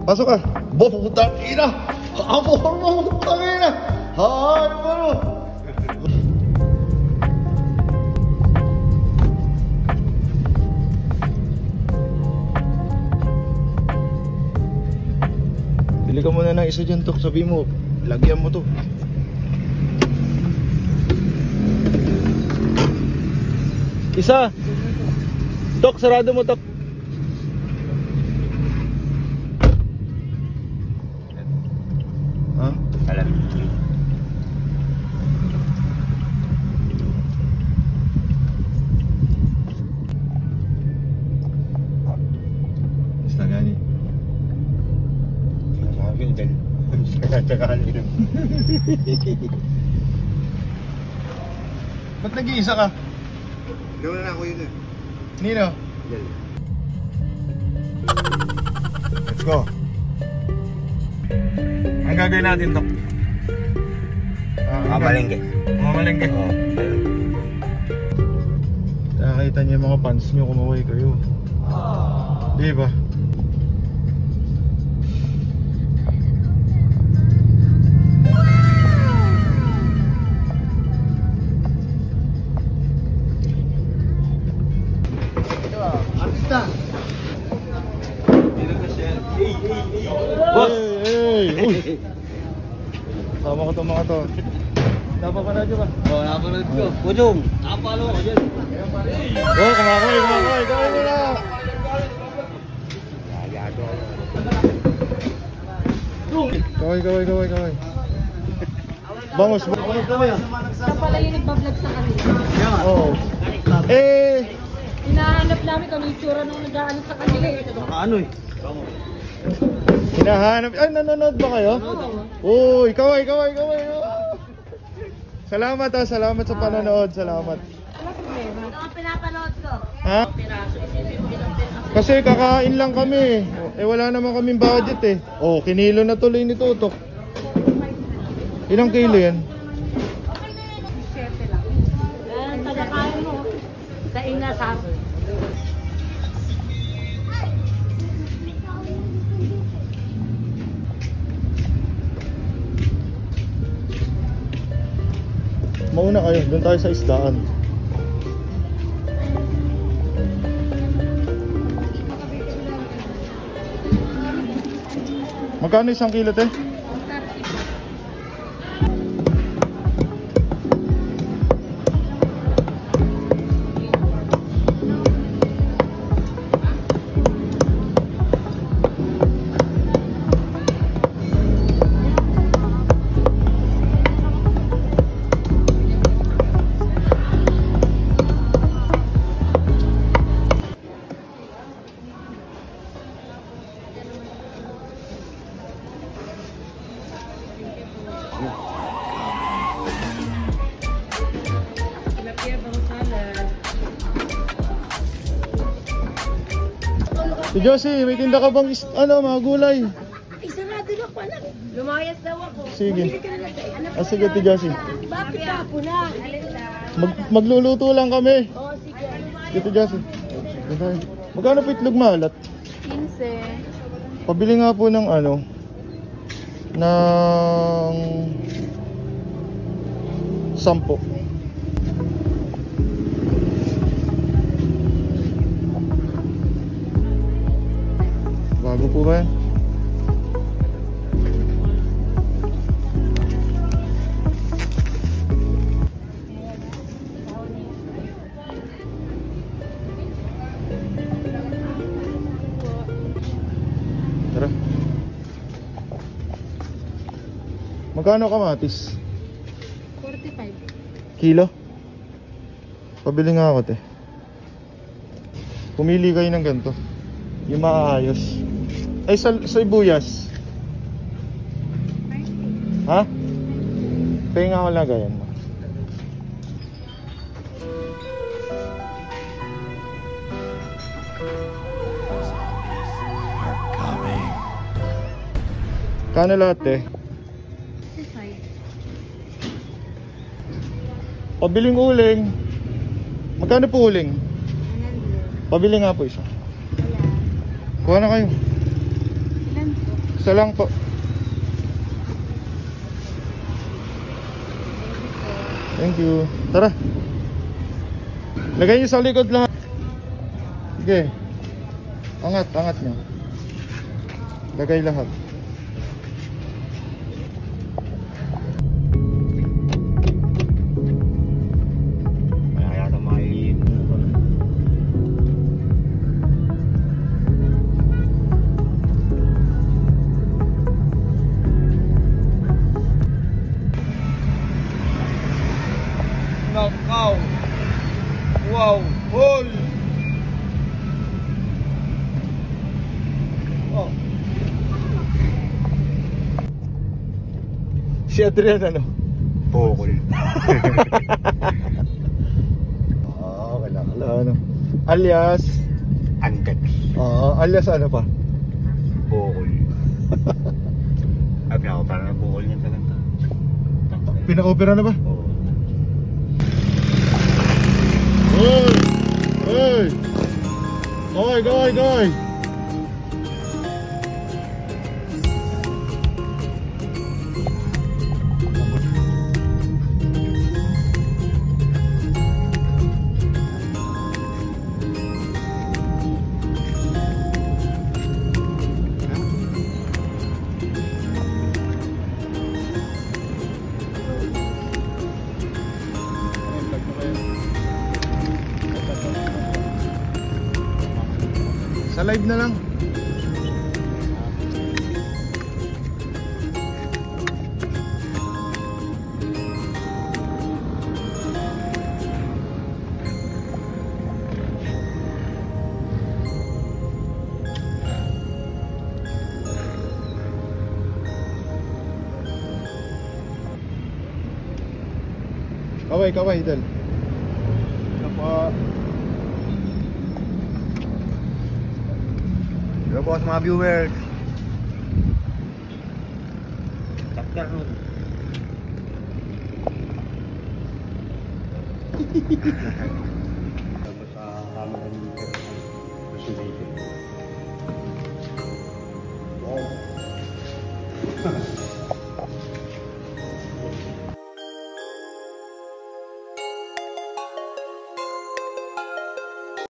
Pasok ka. Putang ina. Amo mo, putang ina. Hay, bro. Bili ka muna ng isa dyan, Tok. Sabi mo, lagyan mo to. Isa. Tok, sarado mo, Tok. Ha? Alam. Basta gani. Sabi ko din. Tsaka yun. Ba't nag-iisa ka? Gawin na ako yun eh. Nino? Yan. Let's go. Ang gagawin natin, Tok? Mamalengke. Mamalengke. Oo. Nakakita niyo yung mga fans niyo, kumaway kayo. Di ba? Artista. Boss! Hey! Uy! Tama ko to mga to. Napapanood nyo ba? Oo, napanood ko. Pujong. Napalo ko dyan. Oh, kumakaway, kumakaway! Kaway mo na! Kaway, kaway, kaway, kaway. Bangos, bangos. Siya pala yung nagbablog sa kanila. Oo. Eh! Hinahanap namin kung yung tsura nung nag-aano sa kanila eh. Ano eh? Hinahanap. Ay, nanonood ba kayo? Uy, kaway, kaway, kaway. Salamat ha, salamat sa panonood. Salamat. Wala problema. Ito ang pinapanood ko. Ha? Kasi kakain lang kami. Eh wala naman kaming budget eh. Oh, kinilo na tuloy ni Tutok. Ilang kilo yan? 7 lang. Pagkakain mo, sa inasap. Mauna kayo, doon tayo sa isdaan. Magkano isang kilo, te? Si Josie, may tinda ka bang mga gulay? Ay, sarado na pala. Lumayas daw ako. Sige. Bumili ka na lang sa anak. Sige, Ti Josie. Bakit tapo na? Magluluto lang kami. Oo, sige. Sige, Ti Josie. Doon tayo. Magkano po itlog maalat? 15. Pabili nga po ng ng 10. Bago po ba yan? Tara. Magkano kamatis? 45. Kilo? Pabili nga ako, te. Pumili kayo ng ganito. Yung maayos. Ay, sa ibuyas. Ha? Pahinga ko lagayan mo. Kano lahat eh? 55. Pabiling uling. Magkano po uling? Pabili nga po isa. Kuha na kayo. Ilan po? Isa lang po. Thank you. Tara. Lagay niyo sa likod lahat. Sige. Angat, angat niyo. Lagay lahat. Kaya na maiit. Nakaw. Wow, hol. Oh. Si Adrian ano? Bukol. Wala ano. Alias Antex. alias ano pa? Bukol. Ay, pinako parang nabukol niya sa ganda. Pina-opera na ba? Oo. Hoy! Hoy! Goy, goy, goy! Sa live na lang. Kaway, kaway, Del. Hello po sa mga viewers. Taktar nun. Tapos sa camera ni President. Wow.